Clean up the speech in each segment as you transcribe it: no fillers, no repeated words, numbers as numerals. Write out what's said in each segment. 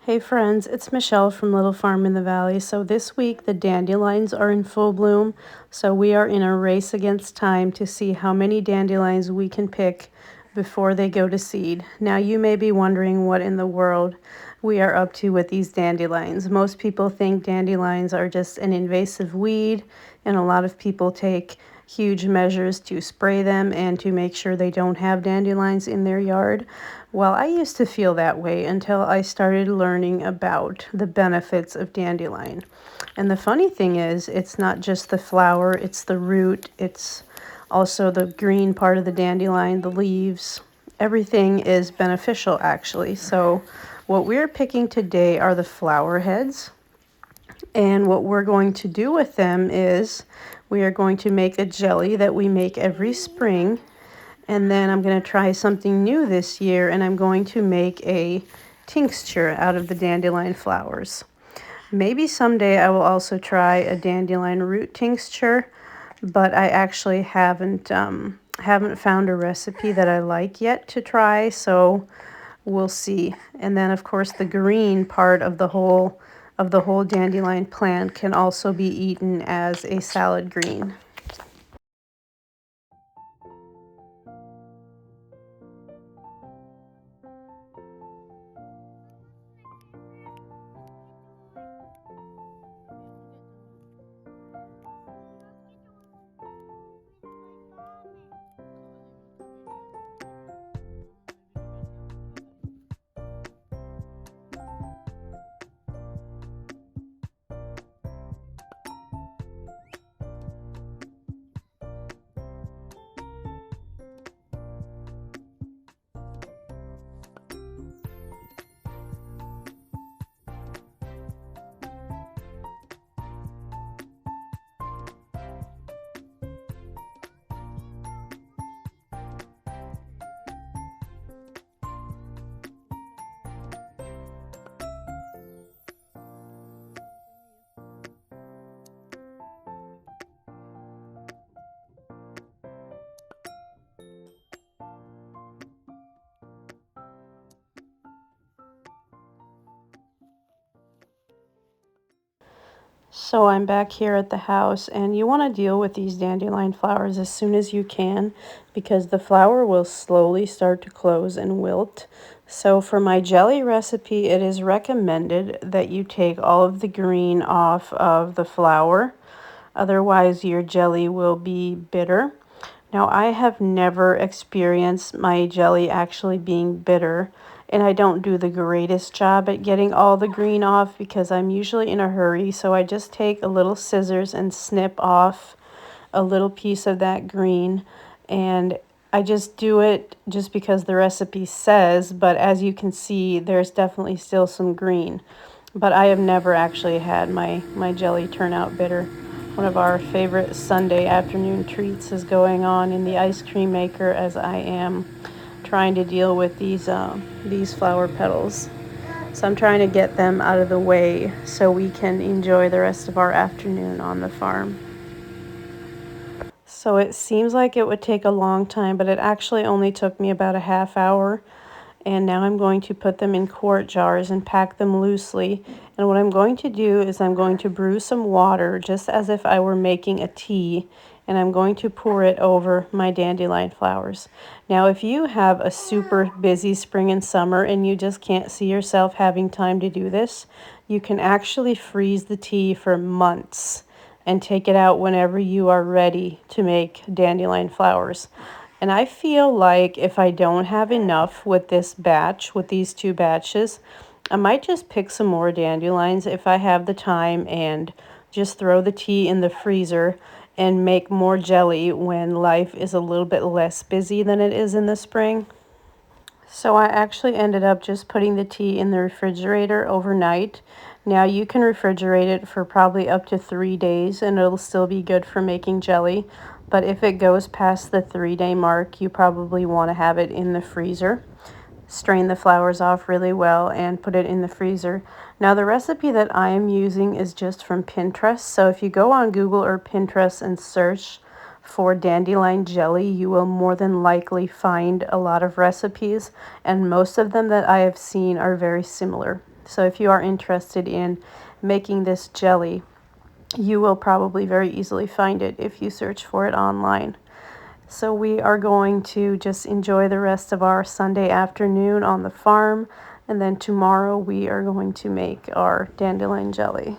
Hey friends, it's Michelle from Little Farm in the Valley. So this week the dandelions are in full bloom. So we are in a race against time to see how many dandelions we can pick before they go to seed. Now you may be wondering what in the world we are up to with these dandelions. Most people think dandelions are just an invasive weed, and a lot of people take huge measures to spray them and to make sure they don't have dandelions in their yard. Well, I used to feel that way until I started learning about the benefits of dandelion. And the funny thing is, it's not just the flower, it's the root, it's also the green part of the dandelion, the leaves. Everything is beneficial actually. So what we're picking today are the flower heads. And what we're going to do with them is we are going to make a jelly that we make every spring. And then I'm going to try something new this year, and I'm going to make a tincture out of the dandelion flowers. Maybe someday I will also try a dandelion root tincture, but I actually haven't found a recipe that I like yet to try, so we'll see. And then of course the green part of the whole dandelion plant can also be eaten as a salad green. So I'm back here at the house, and you want to deal with these dandelion flowers as soon as you can because the flower will slowly start to close and wilt. So for my jelly recipe, it is recommended that you take all of the green off of the flower. Otherwise, your jelly will be bitter. Now, I have never experienced my jelly actually being bitter, and I don't do the greatest job at getting all the green off because I'm usually in a hurry. So I just take a little scissors and snip off a little piece of that green, and I just do it just because the recipe says, but as you can see, there's definitely still some green. But I have never actually had my jelly turn out bitter. One of our favorite Sunday afternoon treats is going on in the ice cream maker as I am trying to deal with these flower petals. So I'm trying to get them out of the way so we can enjoy the rest of our afternoon on the farm. So it seems like it would take a long time, but it actually only took me about a half hour. And now I'm going to put them in quart jars and pack them loosely. And what I'm going to do is I'm going to brew some water just as if I were making a tea, and I'm going to pour it over my dandelion flowers. Now, if you have a super busy spring and summer and you just can't see yourself having time to do this, you can actually freeze the tea for months and take it out whenever you are ready to make dandelion flowers. And I feel like if I don't have enough with this batch, with these two batches, I might just pick some more dandelions if I have the time and just throw the tea in the freezer and make more jelly when life is a little bit less busy than it is in the spring. So I actually ended up just putting the tea in the refrigerator overnight. Now you can refrigerate it for probably up to 3 days and it'll still be good for making jelly. But if it goes past the 3-day mark, you probably want to have it in the freezer. Strain the flowers off really well and put it in the freezer. Now the recipe that I am using is just from Pinterest. So if you go on Google or Pinterest and search for dandelion jelly, you will more than likely find a lot of recipes, and most of them that I have seen are very similar. So if you are interested in making this jelly, you will probably very easily find it if you search for it online. So we are going to just enjoy the rest of our Sunday afternoon on the farm, and then tomorrow we are going to make our dandelion jelly.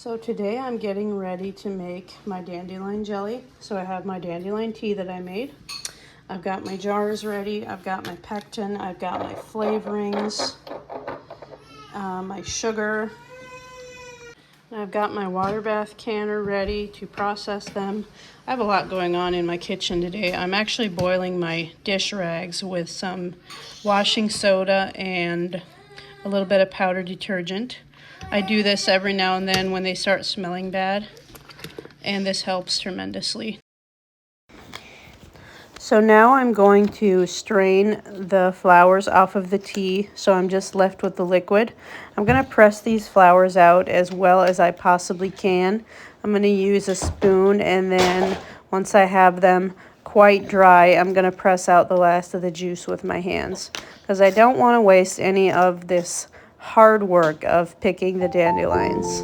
So today I'm getting ready to make my dandelion jelly. So I have my dandelion tea that I made. I've got my jars ready. I've got my pectin. I've got my flavorings, my sugar. I've got my water bath canner ready to process them. I have a lot going on in my kitchen today. I'm actually boiling my dish rags with some washing soda and a little bit of powder detergent. I do this every now and then when they start smelling bad, and this helps tremendously. So now I'm going to strain the flowers off of the tea, so I'm just left with the liquid. I'm going to press these flowers out as well as I possibly can. I'm going to use a spoon, and then once I have them quite dry, I'm going to press out the last of the juice with my hands, because I don't want to waste any of this hard work of picking the dandelions.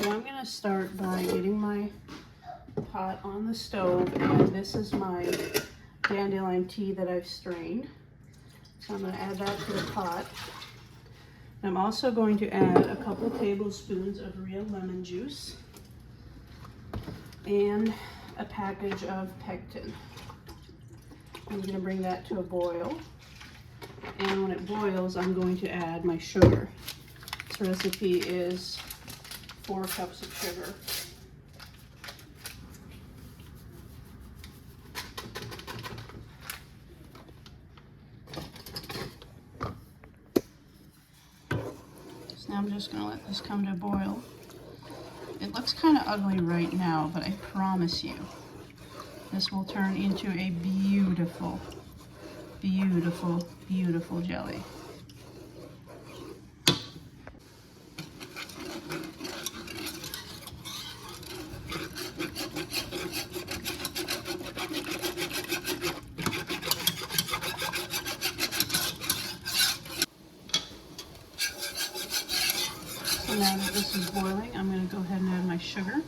So I'm going to start by getting my pot on the stove, and this is my dandelion tea that I've strained. So I'm going to add that to the pot. I'm also going to add a couple tablespoons of real lemon juice and a package of pectin. I'm going to bring that to a boil, and when it boils I'm going to add my sugar. This recipe is 4 cups of sugar. So now I'm just going to let this come to a boil. It looks kind of ugly right now, but I promise you this will turn into a beautiful, beautiful, beautiful jelly. So now that this is boiling, I'm going to go ahead and add my sugar.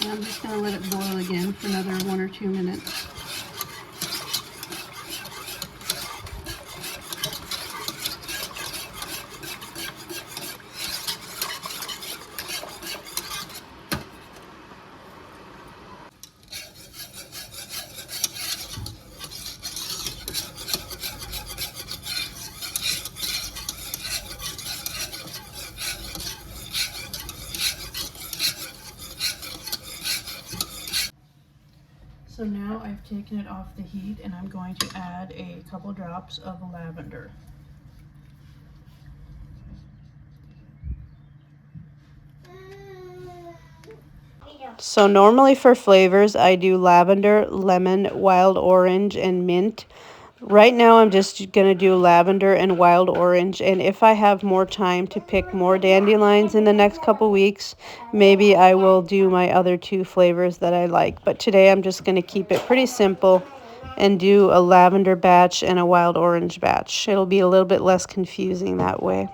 And I'm just going to let it boil again for another 1 or 2 minutes. So now I've taken it off the heat, and I'm going to add a couple drops of lavender. So normally for flavors, I do lavender, lemon, wild orange, and mint. Right now I'm just going to do lavender and wild orange, and if I have more time to pick more dandelions in the next couple weeks, maybe I will do my other 2 flavors that I like. But today I'm just going to keep it pretty simple and do a lavender batch and a wild orange batch. It'll be a little bit less confusing that way.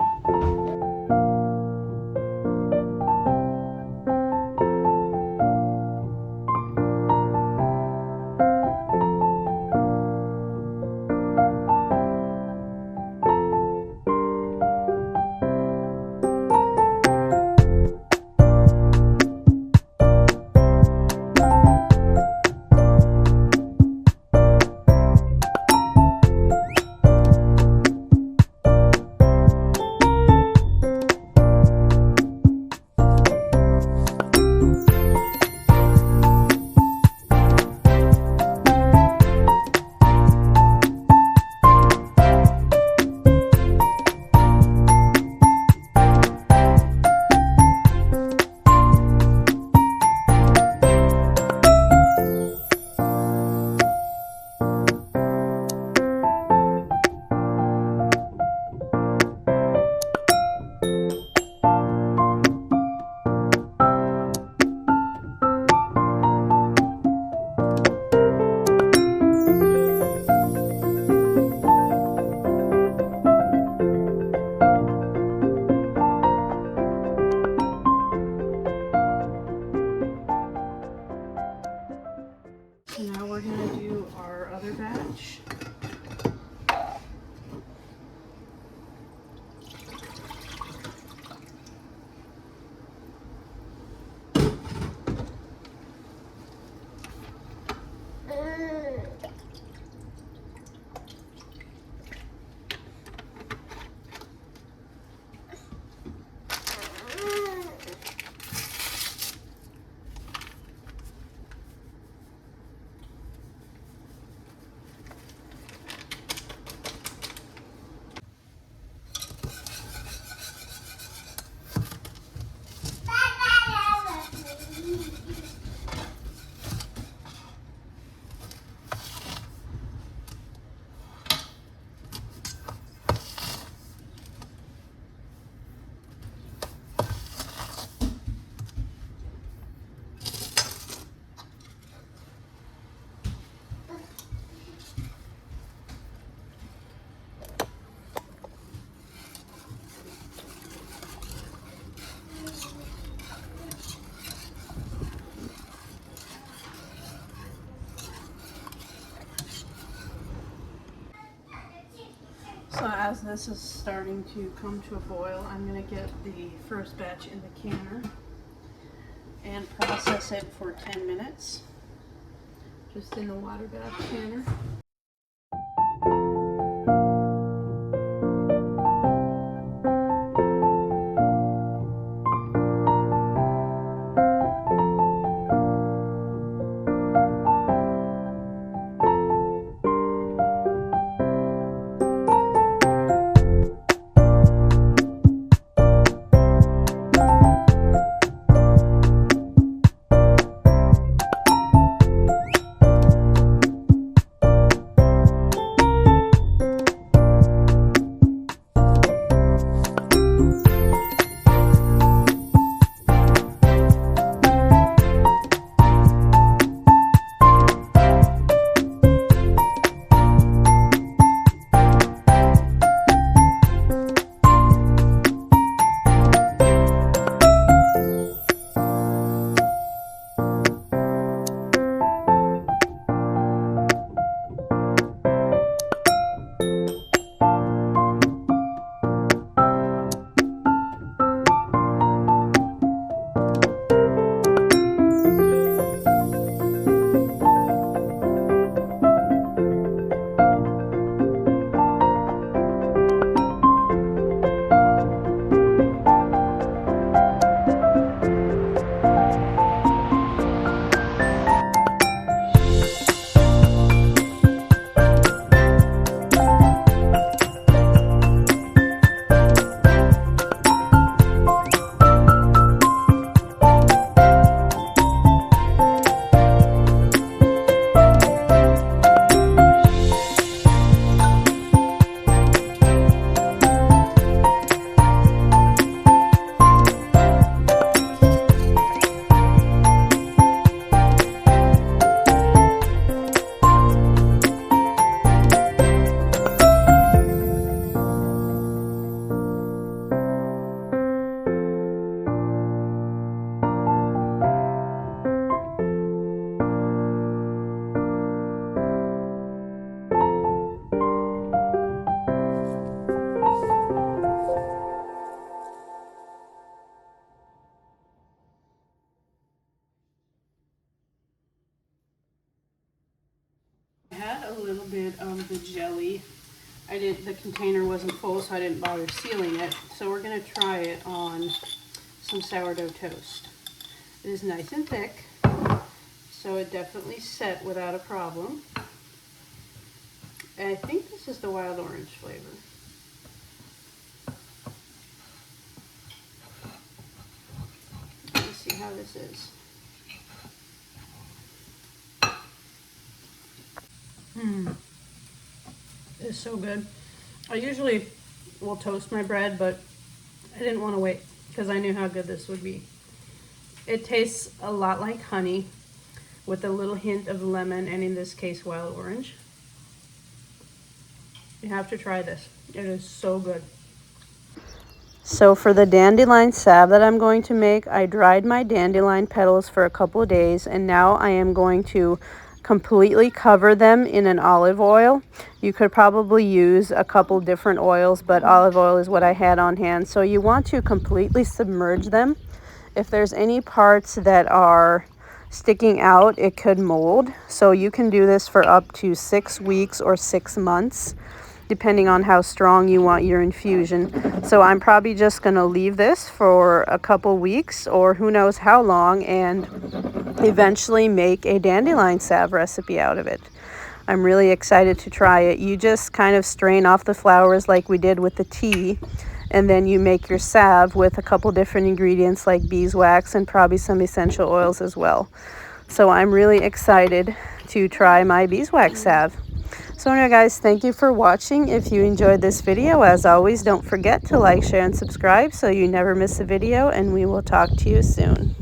So as this is starting to come to a boil, I'm going to get the first batch in the canner and process it for 10 minutes, just in the water bath canner. I had a little bit of the jelly. The container wasn't full, so I didn't bother sealing it. So we're going to try it on some sourdough toast. It is nice and thick, so it definitely set without a problem. And I think this is the wild orange flavor. Let's see how this is. It's so good. I usually will toast my bread, but I didn't want to wait because I knew how good this would be. It tastes a lot like honey with a little hint of lemon, and in this case wild orange. You have to try this. It is so good. So for the dandelion salve that I'm going to make, I dried my dandelion petals for a couple of days, and now I am going to completely cover them in an olive oil. You could probably use a couple different oils, but olive oil is what I had on hand. So you want to completely submerge them. If there's any parts that are sticking out, it could mold. So you can do this for up to 6 weeks or 6 months, depending on how strong you want your infusion. So I'm probably just going to leave this for a couple weeks or who knows how long, and eventually make a dandelion salve recipe out of it. I'm really excited to try it. You just kind of strain off the flowers like we did with the tea, and then you make your salve with a couple different ingredients like beeswax and probably some essential oils as well. So I'm really excited to try my beeswax salve. So anyway guys, thank you for watching. If you enjoyed this video, as always, don't forget to like, share, and subscribe so you never miss a video, and we will talk to you soon.